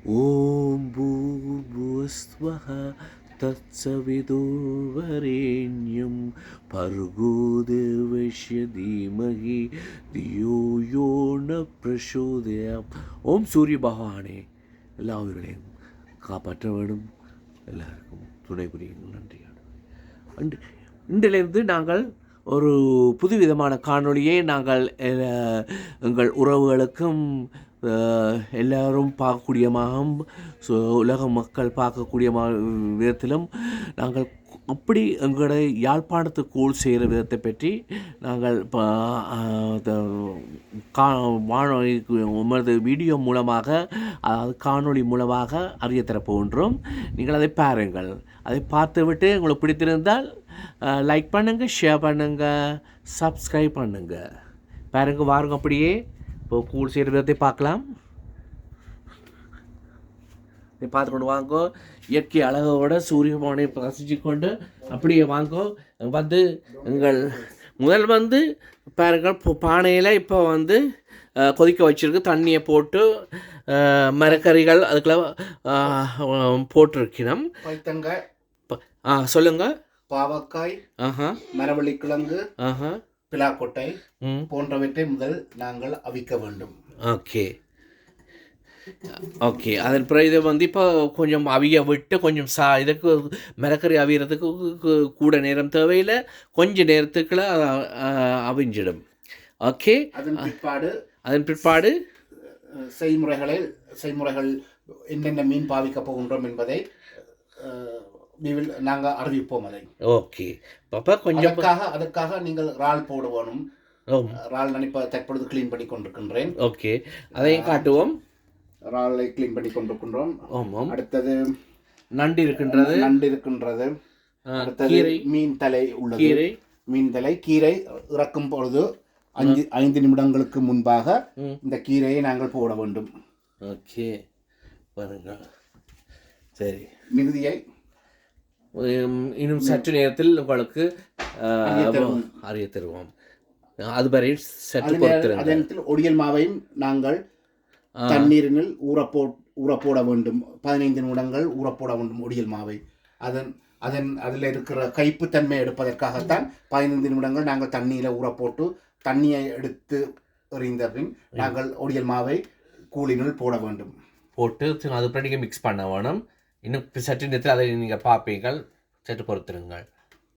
ஓம் பூர்புவஸ்வஹ தத்சவிதுர்வரேண்யம் பர்கோ தேவஸ்ய தீமஹி தியோ யோ ந பிரசோதயாம். ஓம் சூரிய பகவானே, எல்லா உயிர்களையும் காப்பாற்ற வேண்டும், எல்லாருக்கும் துணை புரியுங்கள். நன்றி. அண்டு இன்றிலிருந்து நாங்கள் ஒரு புதுவிதமான காணொளியை நாங்கள் எங்கள் உறவுகளுக்கும் எல்லோரும் பார்க்கக்கூடியமாகவும் உலக மக்கள் பார்க்கக்கூடிய விதத்திலும் நாங்கள் அப்படி எங்களுடைய யாழ்ப்பாணத்துக்கு கூழ் செய்கிற விதத்தை பற்றி நாங்கள் உமது வீடியோ மூலமாக, அதாவது காணொளி மூலமாக அறியத்தரப் போகின்றோம். நீங்கள் அதை பாருங்கள். அதை பார்த்துவிட்டு உங்களுக்கு பிடித்திருந்தால் லைக் பண்ணுங்கள், ஷேர் பண்ணுங்கள், சப்ஸ்கிரைப் பண்ணுங்கள். பாருங்க, வாருங்க. அப்படியே இப்போ கூழ் செய்கிற விதத்தை பார்க்கலாம். பார்த்து கொண்டு வாங்கோ. இயற்கை அழகோட சூரிய பகவானை ரசித்து கொண்டு அப்படியே வாங்கோ. வந்து எங்கள் முதல் பாருங்கள், பானையில் இப்போ கொதிக்க வச்சுருக்கு. தண்ணியை போட்டு மரக்கறிகள் அதுக்கெல்லாம் போட்டிருக்கணும். சொல்லுங்கள். பாவக்காய், மரவள்ளிக்கிழங்கு, பிலாக்கொட்டை போன்றவற்றை முதல் நாங்கள் அவிக்க வேண்டும். ஓகே அதன் பிறகு இதை இப்போ கொஞ்சம் அவிய விட்டு கொஞ்சம் இதற்கு மரக்கறி அவியறதுக்கு கூட நேரம் தேவையில்லை, கொஞ்சம் நேரத்துக்குள்ள அவிஞ்சிடும். ஓகே, அதன் பிற்பாடு செய்முறைகள் என்னென்ன மீன் பாவிக்க போகின்றோம் என்பதை நாங்கள் அறிவிப்போம். அதை ஓகே பாப்பா கொஞ்சம் அதற்காக நீங்கள் இறால் போடுவோம். இறால் நான் இப்போ தற்பொழுது கிளீன் பண்ணி கொண்டிருக்கின்றேன். ஓகே, அதையும் காட்டுவோம். இறாலை கிளீன் பண்ணி கொண்டிருக்கின்றோம். ஆமாம். அடுத்தது நண்டு இருக்கின்றது. அடுத்தது மீன் தலை உள்ளது. மீன் தலை கீரை இறக்கும் பொழுது 5 நிமிடங்களுக்கு முன்பாக இந்த கீரையை நாங்கள் போட வேண்டும். ஓகே பாருங்க. சரி, மிகுதியை இன்னும் சற்று நேரத்தில் உங்களுக்கு அறிய தருவோம். அதுவரை சற்று பொறுத்திருங்கள். ஒடியல் மாவையும் நாங்கள் தண்ணீரில் ஊறப்போட வேண்டும். 15 நிமிடங்கள் ஊறப்போட வேண்டும் ஒடியல் மாவை. அதில் இருக்கிற கைப்புத்தன்மை எடுப்பதற்காகத்தான் 15 நிமிடங்கள் நாங்கள் தண்ணீரை ஊறப்போட்டு தண்ணியை எடுத்து எறிந்த பின் நாங்கள் ஒடியல் மாவை கூழினுள் போட வேண்டும். போட்டு அது நீங்கள் மிக்ஸ் பண்ண வேணும். இன்னும் சற்று நேரத்தில் அதை நீங்கள் பார்ப்பீங்கள். சற்று பொறுத்திருங்கள்.